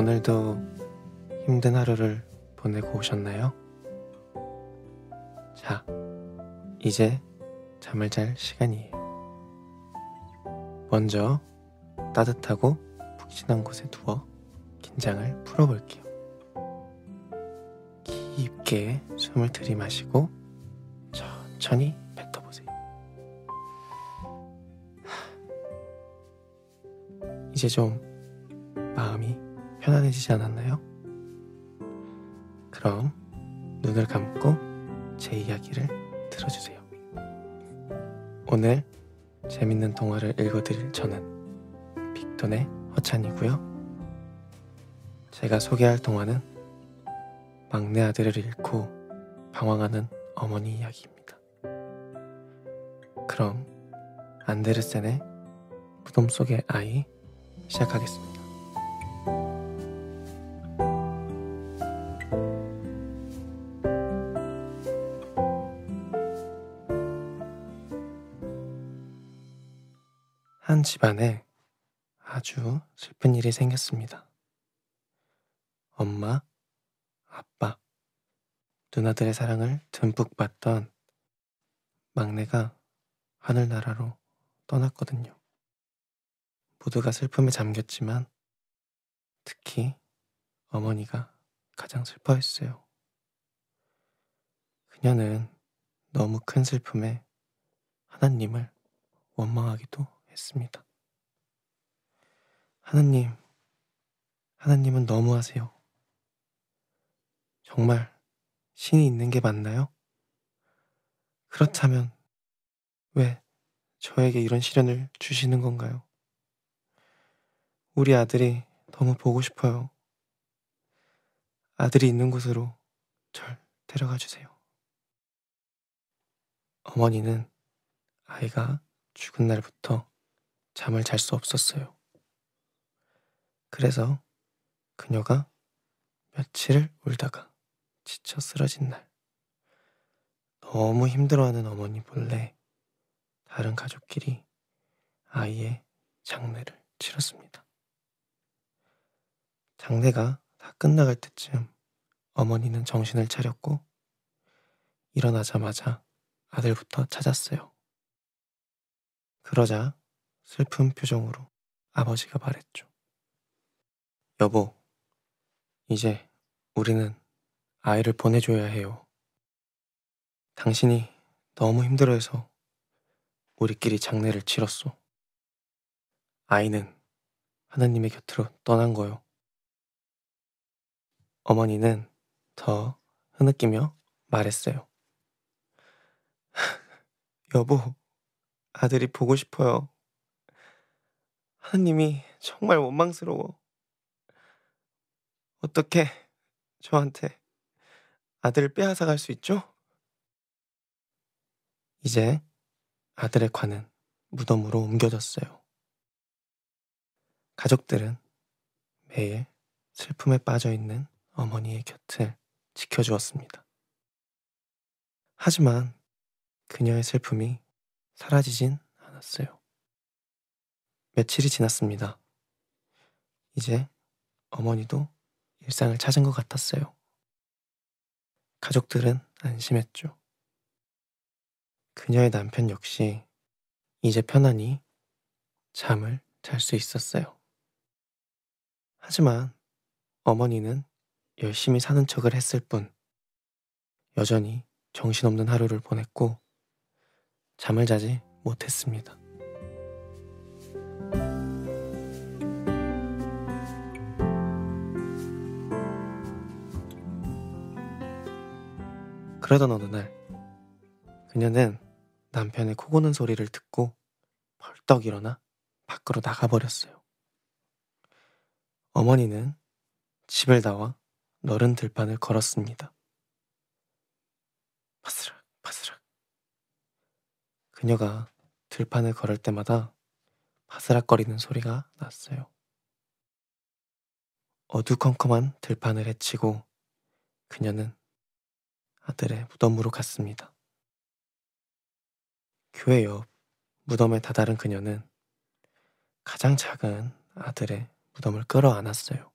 오늘도 힘든 하루를 보내고 오셨나요? 자, 이제 잠을 잘 시간이에요. 먼저 따뜻하고 푹신한 곳에 누워 긴장을 풀어볼게요. 깊게 숨을 들이마시고 천천히 뱉어보세요. 이제 좀 마음이 편안해지지 않았나요? 그럼 눈을 감고 제 이야기를 들어주세요. 오늘 재밌는 동화를 읽어드릴 저는 빅톤의 허찬이고요. 제가 소개할 동화는 막내 아들을 잃고 방황하는 어머니 이야기입니다. 그럼 안데르센의 무덤 속의 아이 시작하겠습니다. 한 집안에 아주 슬픈 일이 생겼습니다. 엄마, 아빠, 누나들의 사랑을 듬뿍 받던 막내가 하늘나라로 떠났거든요. 모두가 슬픔에 잠겼지만 특히 어머니가 가장 슬퍼했어요. 그녀는 너무 큰 슬픔에 하나님을 원망하기도 했습니다. 하나님은 너무하세요. 정말 신이 있는 게 맞나요? 그렇다면 왜 저에게 이런 시련을 주시는 건가요? 우리 아들이 너무 보고 싶어요. 아들이 있는 곳으로 절 데려가 주세요. 어머니는 아이가 죽은 날부터 잠을 잘 수 없었어요. 그래서 그녀가 며칠을 울다가 지쳐 쓰러진 날, 너무 힘들어하는 어머니 몰래 다른 가족끼리 아이의 장례를 치렀습니다. 장례가 다 끝나갈 때쯤 어머니는 정신을 차렸고 일어나자마자 아들부터 찾았어요. 그러자 슬픈 표정으로 아버지가 말했죠. 여보, 이제 우리는 아이를 보내줘야 해요. 당신이 너무 힘들어해서 우리끼리 장례를 치렀소. 아이는 하나님의 곁으로 떠난 거요. 어머니는 더 흐느끼며 말했어요. 여보, 아들이 보고 싶어요. 하나님이 정말 원망스러워. 어떻게 저한테 아들을 빼앗아 갈 수 있죠? 이제 아들의 관은 무덤으로 옮겨졌어요. 가족들은 매일 슬픔에 빠져있는 어머니의 곁을 지켜주었습니다. 하지만 그녀의 슬픔이 사라지진 않았어요. 며칠이 지났습니다. 이제 어머니도 일상을 찾은 것 같았어요. 가족들은 안심했죠. 그녀의 남편 역시 이제 편안히 잠을 잘 수 있었어요. 하지만 어머니는 열심히 사는 척을 했을 뿐 여전히 정신없는 하루를 보냈고 잠을 자지 못했습니다. 그러던 어느 날 그녀는 남편의 코 고는 소리를 듣고 벌떡 일어나 밖으로 나가버렸어요. 어머니는 집을 나와 너른 들판을 걸었습니다. 바스락 바스락. 그녀가 들판을 걸을 때마다 바스락거리는 소리가 났어요. 어두컴컴한 들판을 헤치고 그녀는 아들의 무덤으로 갔습니다. 교회 옆 무덤에 다다른 그녀는 가장 작은 아들의 무덤을 끌어안았어요.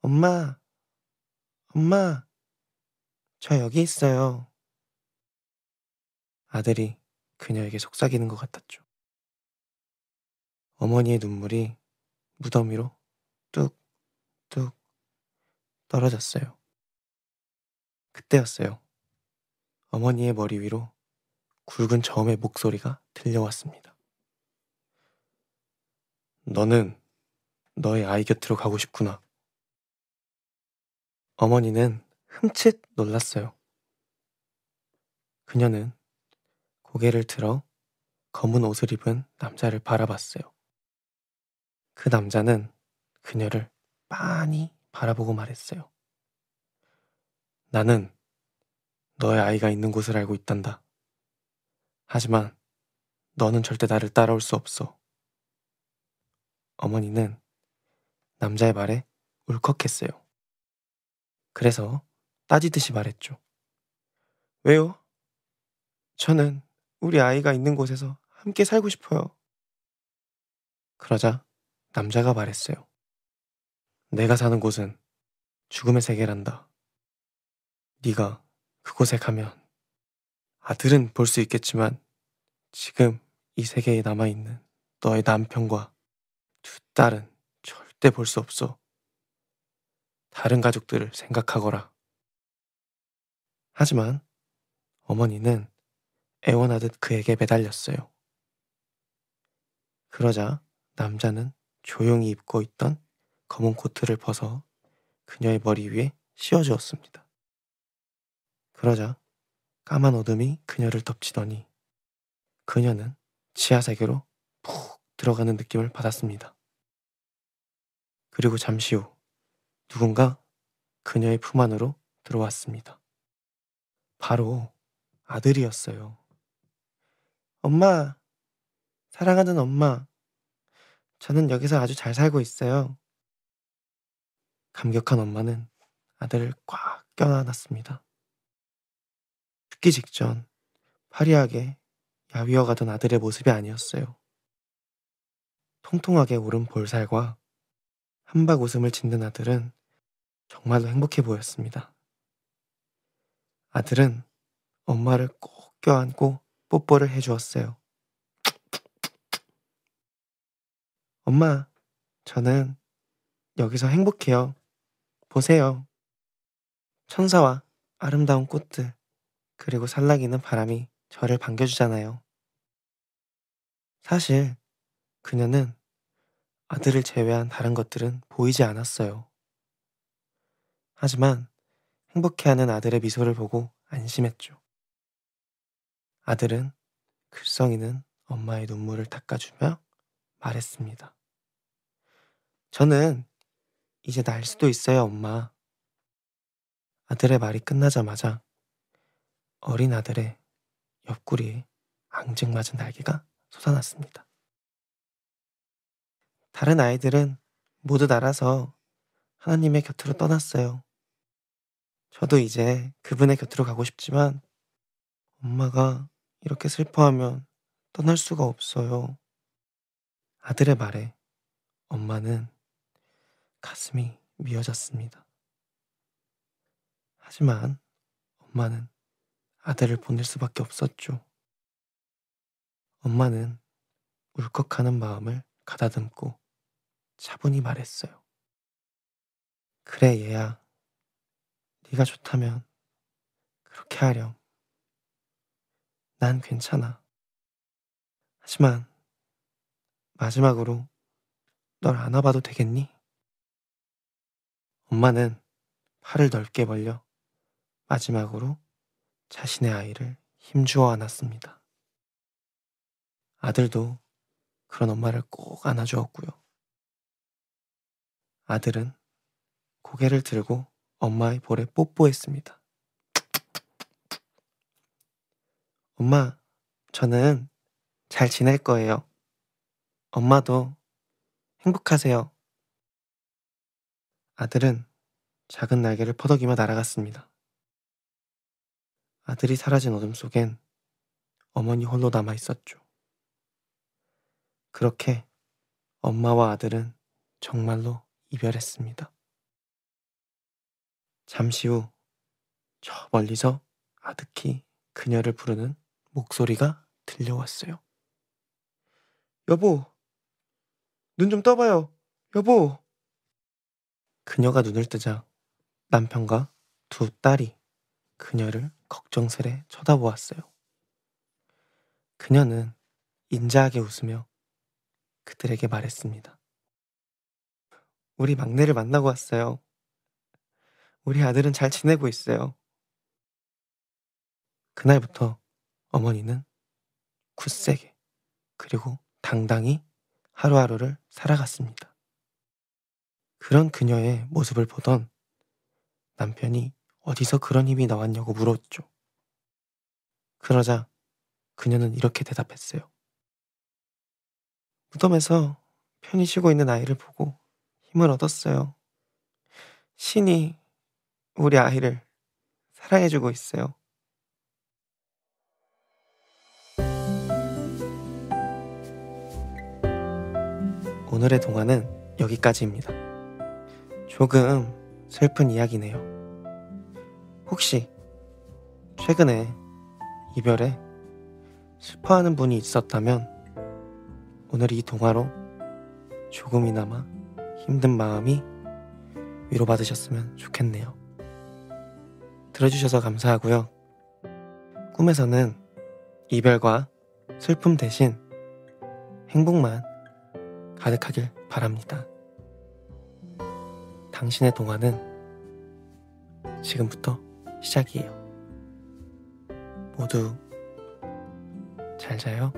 엄마, 엄마, 저 여기 있어요. 아들이 그녀에게 속삭이는 것 같았죠. 어머니의 눈물이 무더미로 뚝뚝 떨어졌어요. 그때였어요. 어머니의 머리 위로 굵은 저음의 목소리가 들려왔습니다. 너는 너의 아이 곁으로 가고 싶구나. 어머니는 흠칫 놀랐어요. 그녀는 고개를 들어 검은 옷을 입은 남자를 바라봤어요. 그 남자는 그녀를 빤히 바라보고 말했어요. 나는 너의 아이가 있는 곳을 알고 있단다. 하지만 너는 절대 나를 따라올 수 없어. 어머니는 남자의 말에 울컥했어요. 그래서 따지듯이 말했죠. 왜요? 저는 우리 아이가 있는 곳에서 함께 살고 싶어요. 그러자 남자가 말했어요. 내가 사는 곳은 죽음의 세계란다. 네가 그곳에 가면 아들은 볼 수 있겠지만 지금 이 세계에 남아있는 너의 남편과 두 딸은 절대 볼 수 없어. 다른 가족들을 생각하거라. 하지만 어머니는 애원하듯 그에게 매달렸어요. 그러자 남자는 조용히 입고 있던 검은 코트를 벗어 그녀의 머리 위에 씌워주었습니다. 그러자 까만 어둠이 그녀를 덮치더니 그녀는 지하세계로 푹 들어가는 느낌을 받았습니다. 그리고 잠시 후 누군가 그녀의 품 안으로 들어왔습니다. 바로 아들이었어요. 엄마, 사랑하는 엄마, 저는 여기서 아주 잘 살고 있어요. 감격한 엄마는 아들을 꽉 껴안았습니다. 죽기 직전 화려하게 야위어 가던 아들의 모습이 아니었어요. 통통하게 오른 볼살과 한박 웃음을 짓는 아들은 정말로 행복해 보였습니다. 아들은 엄마를 꼭 껴안고 뽀뽀를 해주었어요. 엄마, 저는 여기서 행복해요. 보세요. 천사와 아름다운 꽃들, 그리고 살라기는 바람이 저를 반겨주잖아요. 사실 그녀는 아들을 제외한 다른 것들은 보이지 않았어요. 하지만 행복해하는 아들의 미소를 보고 안심했죠. 아들은 글썽이는 엄마의 눈물을 닦아주며 말했습니다. 저는 이제 날 수도 있어요, 엄마. 아들의 말이 끝나자마자 어린 아들의 옆구리에 앙증맞은 날개가 솟아났습니다. 다른 아이들은 모두 날아서 하나님의 곁으로 떠났어요. 저도 이제 그분의 곁으로 가고 싶지만 엄마가 이렇게 슬퍼하면 떠날 수가 없어요. 아들의 말에 엄마는 가슴이 미어졌습니다. 하지만 엄마는 아들을 보낼 수밖에 없었죠. 엄마는 울컥하는 마음을 가다듬고 차분히 말했어요. 그래, 얘야. 네가 좋다면 그렇게 하렴. 난 괜찮아. 하지만 마지막으로 널 안아봐도 되겠니? 엄마는 팔을 넓게 벌려 마지막으로 자신의 아이를 힘주어 안았습니다. 아들도 그런 엄마를 꼭 안아주었고요. 아들은 고개를 들고 엄마의 볼에 뽀뽀했습니다. 엄마, 저는 잘 지낼 거예요. 엄마도 행복하세요. 아들은 작은 날개를 퍼덕이며 날아갔습니다. 아들이 사라진 어둠 속엔 어머니 홀로 남아 있었죠. 그렇게 엄마와 아들은 정말로 이별했습니다. 잠시 후 저 멀리서 아득히 그녀를 부르는 목소리가 들려왔어요. 여보, 눈 좀 떠봐요. 여보. 그녀가 눈을 뜨자 남편과 두 딸이 그녀를 걱정스레 쳐다보았어요. 그녀는 인자하게 웃으며 그들에게 말했습니다. 우리 막내를 만나고 왔어요. 우리 아들은 잘 지내고 있어요. 그날부터 어머니는 굳세게 그리고 당당히 하루하루를 살아갔습니다. 그런 그녀의 모습을 보던 남편이 어디서 그런 힘이 나왔냐고 물었죠. 그러자 그녀는 이렇게 대답했어요. 무덤에서 편히 쉬고 있는 아이를 보고 힘을 얻었어요. 신이 우리 아이를 사랑해주고 있어요. 오늘의 동화는 여기까지입니다. 조금 슬픈 이야기네요. 혹시 최근에 이별에 슬퍼하는 분이 있었다면 오늘 이 동화로 조금이나마 힘든 마음이 위로받으셨으면 좋겠네요. 들어주셔서 감사하고요. 꿈에서는 이별과 슬픔 대신 행복만 가득하길 바랍니다. 당신의 동화는 지금부터 시작이에요. 모두 잘 자요.